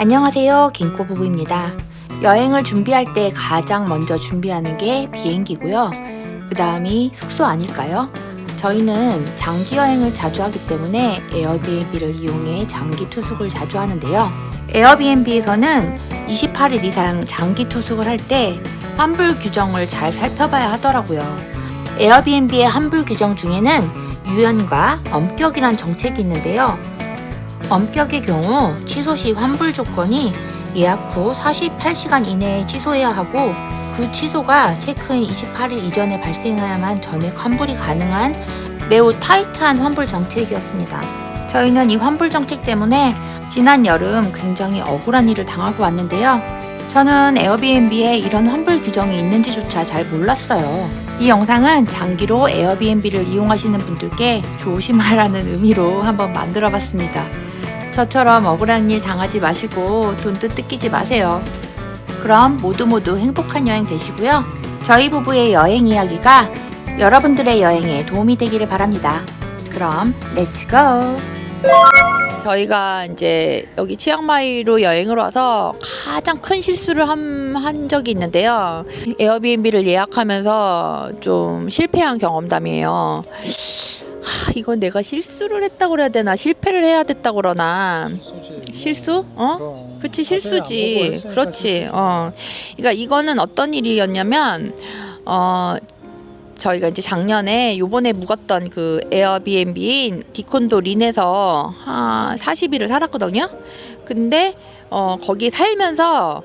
안녕하세요, 김코 부부입니다. 여행을 준비할 때 가장 먼저 준비하는 게 비행기고요. 그 다음이 숙소 아닐까요? 저희는 장기 여행을 자주 하기 때문에 에어비앤비를 이용해 장기 투숙을 자주 하는데요. 에어비앤비에서는 28일 이상 장기 투숙을 할 때 환불 규정을 잘 살펴봐야 하더라고요. 에어비앤비의 환불 규정 중에는 유연과 엄격이란 정책이 있는데요. 엄격의 경우 취소 시 환불 조건이 예약 후 48시간 이내에 취소해야 하고, 그 취소가 체크인 28일 이전에 발생해야만 전액 환불이 가능한 매우 타이트한 환불 정책이었습니다. 저희는 이 환불 정책 때문에 지난 여름 굉장히 억울한 일을 당하고 왔는데요. 저는 에어비앤비에 이런 환불 규정이 있는지조차 잘 몰랐어요. 이 영상은 장기로 에어비앤비를 이용하시는 분들께 조심하라는 의미로 한번 만들어 봤습니다. 저처럼 억울한 일 당하지 마시고 돈도 뜯기지 마세요. 그럼 모두 행복한 여행 되시고요. 저희 부부의 여행 이야기가 여러분들의 여행에 도움이 되기를 바랍니다. 그럼 렛츠 고! 저희가 이제 여기 치앙마이로 여행을 와서 가장 큰 실수를 한 적이 있는데요. 에어비앤비를 예약하면서 좀 실패한 경험담이에요. 이건 내가 실수를 했다고 그래야 되나, 실패를 해야 됐다고 그러나. 실수? 그치, 실수지. 그렇지. 그러니까 이거는 어떤 일이었냐면, 저희가 이제 작년에 요번에 묵었던 그 에어비앤비인 디콘도 린에서 40일을 살았거든요. 근데 거기 살면서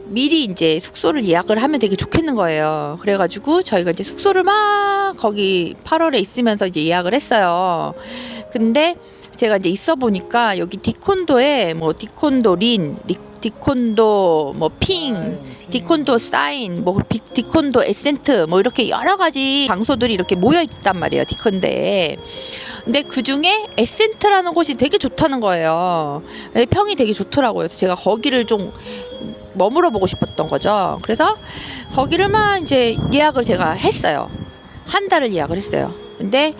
미리 이제 숙소를 예약을 하면 되게 좋겠는 거예요. 그래가지고 저희가 이제 숙소를 막 거기 8월에 있으면서 이제 예약을 했어요. 근데 제가 이제 있어 보니까 여기 디콘도에 뭐 디콘도 린, 디콘도 뭐 핑, 디콘도 사인, 뭐 디콘도 에센트, 뭐 이렇게 여러 가지 장소들이 이렇게 모여 있단 말이에요, 디콘데에. 근데 그 중에 에센트라는 곳이 되게 좋다는 거예요. 평이 되게 좋더라고요. 그래서 제가 거기를 좀 머물러 보고 싶었던 거죠. 그래서 거기를만 이제 예약을 제가 했어요. 한 달을 예약을 했어요. 근데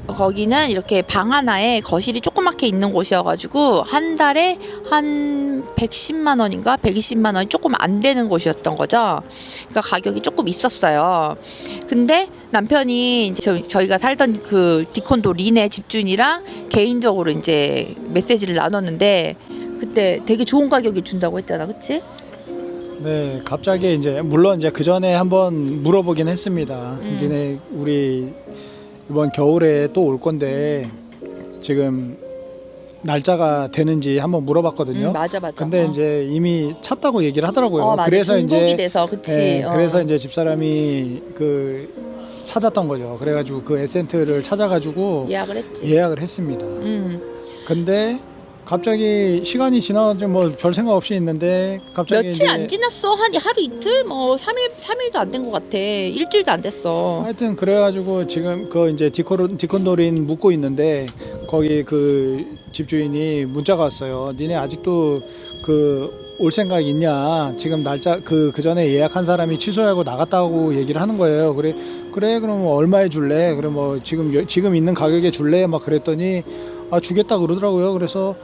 거기는 이렇게 방 하나에 거실이 조그맣게 있는 곳이어가지고 한 달에 한 110만 원인가 120만 원이 조금 안 되는 곳이었던 거죠. 그러니까 가격이 조금 있었어요. 근데 남편이 이제 저희가 살던 그 디콘도 린의 집주인이랑 개인적으로 이제 메시지를 나눴는데, 그때 되게 좋은 가격이 준다고 했잖아, 그치? 네, 갑자기 이제 물론 이제 그 전에 한번 물어보긴 했습니다. 니네 우리 이번 겨울에 또 올 건데 지금 날짜가 되는지 한번 물어봤거든요. 맞아. 근데 이제 이미 찼다고 얘기를 하더라고요. 맞아. 그래서 중복이 이제 돼서, 그치. 네, 그래서 이제 집사람이 그 찾았던 거죠. 그래가지고 그 에센트를 찾아가지고 예약을 했습니다. 근데 갑자기 시간이 지나가지고 뭐 별 생각 없이 있는데 갑자기 며칠 안 지났어. 한 하루 이틀, 뭐 3일도 안 된 것 같아. 일주일도 안 됐어. 하여튼 그래가지고 지금 그 이제 디콘도린 묵고 있는데 거기 그 집주인이 문자가 왔어요. 니네 아직도 그 올 생각 있냐? 지금 날짜 그 전에 예약한 사람이 취소하고 나갔다고 얘기를 하는 거예요. 그래 그럼 얼마에 줄래? 그래 뭐 지금 있는 가격에 줄래? 막 그랬더니 주겠다 그러더라고요. 그래서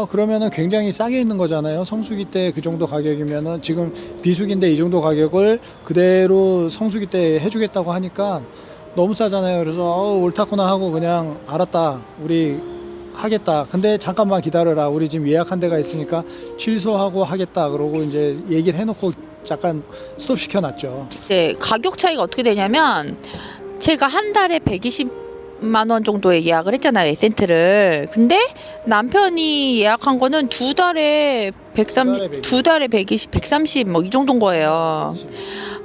그러면은 굉장히 싸게 있는 거잖아요. 성수기 때 그 정도 가격이면은 지금 비수기인데 이 정도 가격을 그대로 성수기 때 해주겠다고 하니까 너무 싸잖아요. 그래서 옳다구나 하고 그냥 알았다, 우리 하겠다. 근데 잠깐만 기다려라, 우리 지금 예약한 데가 있으니까 취소하고 하겠다. 그러고 이제 얘기를 해놓고 잠깐 스톱 시켜놨죠. 네, 가격 차이가 어떻게 되냐면, 제가 한 달에 120만 원 정도에 예약을 했잖아요, 에센트를. 근데 남편이 예약한 거는 두 달에 120, 130 뭐 이 정도인 거예요.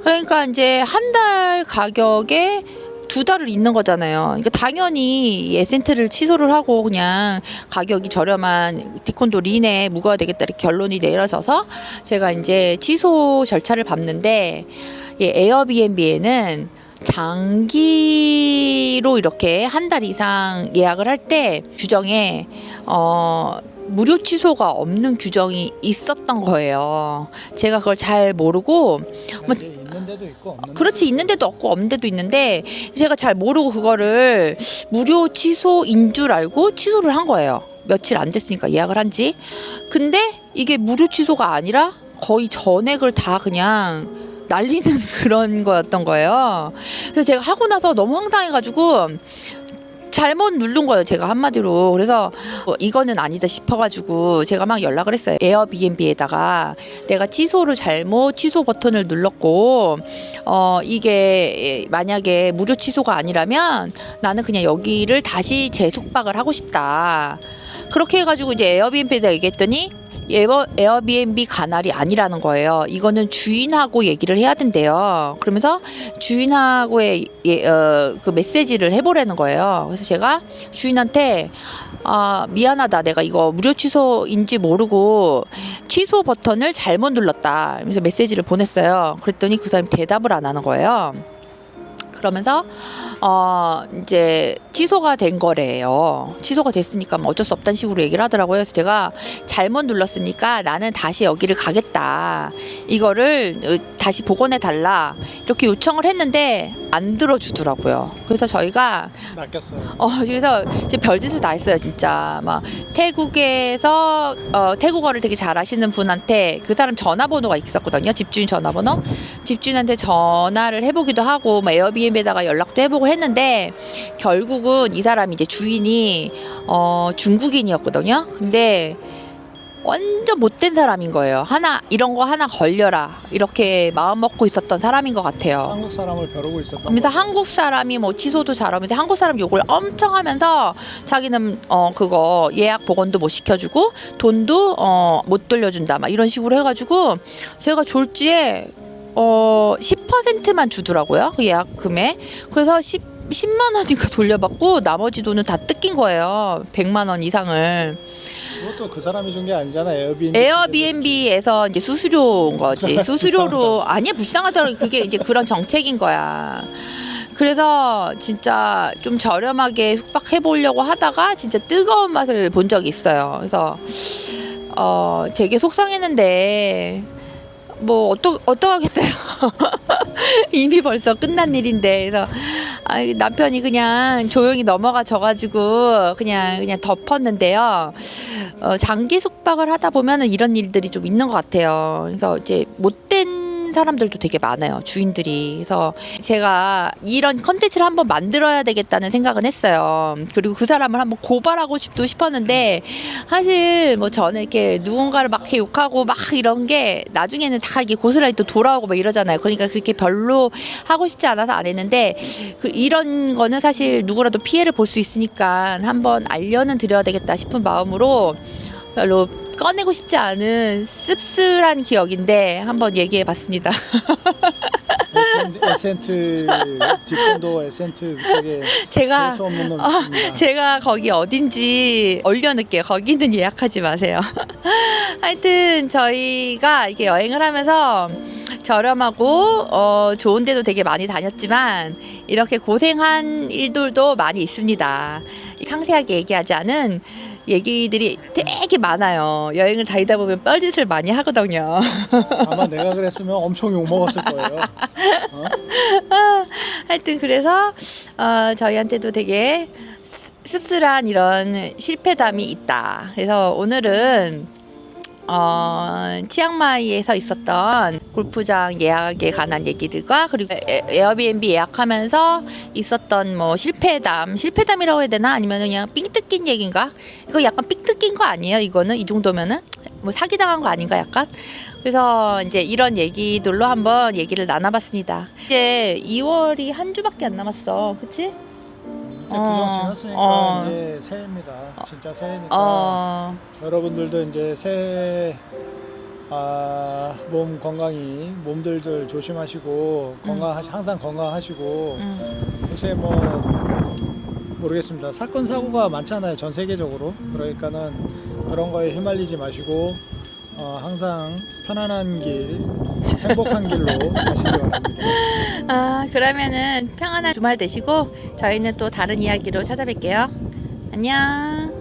그러니까 이제 한 달 가격에 두 달을 있는 거잖아요. 그러니까 당연히 이 에센트를 취소를 하고 그냥 가격이 저렴한 디콘도 린에 묵어야 되겠다 이렇게 결론이 내려져서 제가 이제 취소 절차를 밟는데, 에어비앤비에는 장기로 이렇게 한 달 이상 예약을 할 때 규정에 무료 취소가 없는 규정이 있었던 거예요. 제가 그걸 잘 모르고 있는 데도 있고 없는 그렇지, 있는 데도 없고 없는 데도 있는데 제가 잘 모르고 그거를 무료 취소인 줄 알고 취소를 한 거예요. 며칠 안 됐으니까 예약을 한지. 근데 이게 무료 취소가 아니라 거의 전액을 다 그냥 날리는 그런 거였던 거예요. 그래서 제가 하고 나서 너무 황당해가지고 잘못 누른 거예요, 제가 한마디로. 그래서 이거는 아니다 싶어가지고 제가 막 연락을 했어요. 에어비앤비에다가 내가 취소를 잘못 취소 버튼을 눌렀고 이게 만약에 무료 취소가 아니라면 나는 그냥 여기를 다시 재숙박을 하고 싶다. 그렇게 해가지고 이제 에어비앤비에다 얘기했더니 에어비앤비 관할이 아니라는 거예요. 이거는 주인하고 얘기를 해야 된대요. 그러면서 주인하고의 그 메시지를 해보라는 거예요. 그래서 제가 주인한테 미안하다, 내가 이거 무료 취소인지 모르고 취소 버튼을 잘못 눌렀다, 그래서 메시지를 보냈어요. 그랬더니 그 사람이 대답을 안 하는 거예요. 그러면서 이제 취소가 된 거래요. 취소가 됐으니까 뭐 어쩔 수 없다는 식으로 얘기를 하더라고요. 그래서 제가 잘못 눌렀으니까 나는 다시 여기를 가겠다, 이거를 다시 복원해 달라, 이렇게 요청을 했는데 안 들어주더라고요. 그래서 저희가 낚였어요. 그래서 이제 별짓을 다 했어요, 진짜. 막 태국에서 태국어를 되게 잘하시는 분한테, 그 사람 전화번호가 있었거든요, 집주인 전화번호. 집주인한테 전화를 해보기도 하고, 막 에어비앤비에다가 연락도 해보고 했는데 결국은 이 사람이 이제 주인이 중국인이었거든요. 근데 완전 못된 사람인 거예요. 이런 거 하나 걸려라, 이렇게 마음 먹고 있었던 사람인 것 같아요. 한국 사람을 벼르고 있었던. 그래서 한국 사람이 뭐 취소도 잘하면서 한국 사람 욕을 엄청 하면서 자기는 그거 예약 복원도 못 시켜주고 돈도 못 돌려준다, 막 이런 식으로 해가지고 제가 졸지에 10%만 주더라고요, 그 예약 금액. 그래서 10만 원인가 돌려받고 나머지 돈은 다 뜯긴 거예요, 100만 원 이상을. 그것도 그 사람이 준 게 아니잖아. 에어비앤비에서 이제 수수료인 거지. 수수료로. 아니야, 불쌍하더라고. 그게 이제 그런 정책인 거야. 그래서 진짜 좀 저렴하게 숙박해 보려고 하다가 진짜 뜨거운 맛을 본 적이 있어요. 그래서 되게 속상했는데 뭐 어떡하겠어요. 이미 벌써 끝난 일인데. 그래서 남편이 그냥 조용히 넘어가 져가지고 그냥 덮었는데요. 장기 숙박을 하다 보면은 이런 일들이 좀 있는 것 같아요. 그래서 이제 못된 사람들도 되게 많아요, 주인들이. 그래서 제가 이런 컨텐츠를 한번 만들어야 되겠다는 생각은 했어요. 그리고 그 사람을 한번 고발하고 싶었는데, 사실 뭐 저는 이렇게 누군가를 막 이렇게 욕하고 막 이런 게 나중에는 다 이게 고스란히 또 돌아오고 막 이러잖아요. 그러니까 그렇게 별로 하고 싶지 않아서 안 했는데, 이런 거는 사실 누구라도 피해를 볼 수 있으니까 한번 알려는 드려야 되겠다 싶은 마음으로 별로 꺼내고 싶지 않은 씁쓸한 기억인데 한번 얘기해 봤습니다. 에센트 디콘도 에센트 그쪽에 제가 수 없는 놈 있습니다. 제가 거기 어딘지 올려놓을게요. 거기는 예약하지 마세요. 하여튼 저희가 이게 여행을 하면서 저렴하고 좋은 데도 되게 많이 다녔지만 이렇게 고생한 일들도 많이 있습니다. 상세하게 얘기하지 않은 얘기들이 되게 많아요. 여행을 다니다 보면 뻘짓을 많이 하거든요. 아마 내가 그랬으면 엄청 욕 먹었을 거예요. 하여튼 그래서 저희한테도 되게 씁쓸한 이런 실패담이 있다. 그래서 오늘은 치앙마이에서 있었던 골프장 예약에 관한 얘기들과, 그리고 에어비앤비 예약하면서 있었던 뭐 실패담이라고 해야 되나, 아니면 그냥 삥 뜯긴 얘기인가? 이거 약간 삥 뜯긴 거 아니에요? 이거는 이 정도면은 뭐 사기당한 거 아닌가 약간? 그래서 이제 이런 얘기들로 한번 얘기를 나눠봤습니다. 이제 2월이 한 주밖에 안 남았어, 그치? 그정 지났으니까 이제 새해입니다. 진짜 새해니까 여러분들도 이제 새해 몸 건강히 몸들들 조심하시고 항상 건강하시고 요새 뭐 모르겠습니다. 사건 사고가 많잖아요, 전 세계적으로. 그러니까는 그런 거에 휘말리지 마시고 항상 편안한 길, 행복한 길로 가시기 바랍니다. 그러면은 평안한 주말 되시고 저희는 또 다른 이야기로 찾아뵐게요. 안녕.